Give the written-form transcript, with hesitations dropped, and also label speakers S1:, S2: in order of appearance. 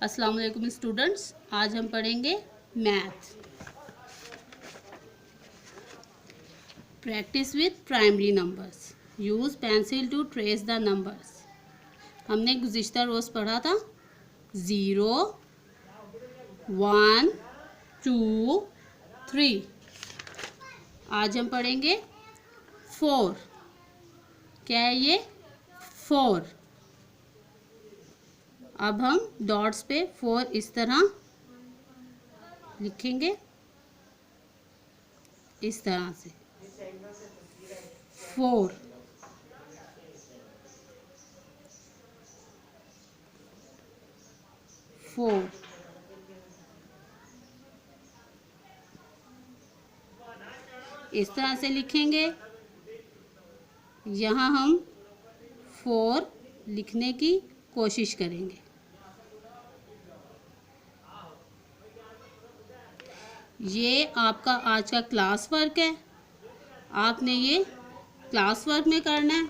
S1: अस्सलाम वालेकुम स्टूडेंट्स, आज हम पढ़ेंगे math. Practice with primary numbers, use pencil to trace the numbers. हमने गुज़िश्ता रोज़ पढ़ा था 0, 1, 2, 3। आज हम पढ़ेंगे 4। क्या है ये? 4। अब हम डॉट्स पे 4 इस तरह लिखेंगे, इस तरह से 4। इस तरह से लिखेंगे। यहाँ हम 4 लिखने की कोशिश करेंगे। ये आपका आज का क्लास वर्क है। आपने ये क्लास वर्क में करना है।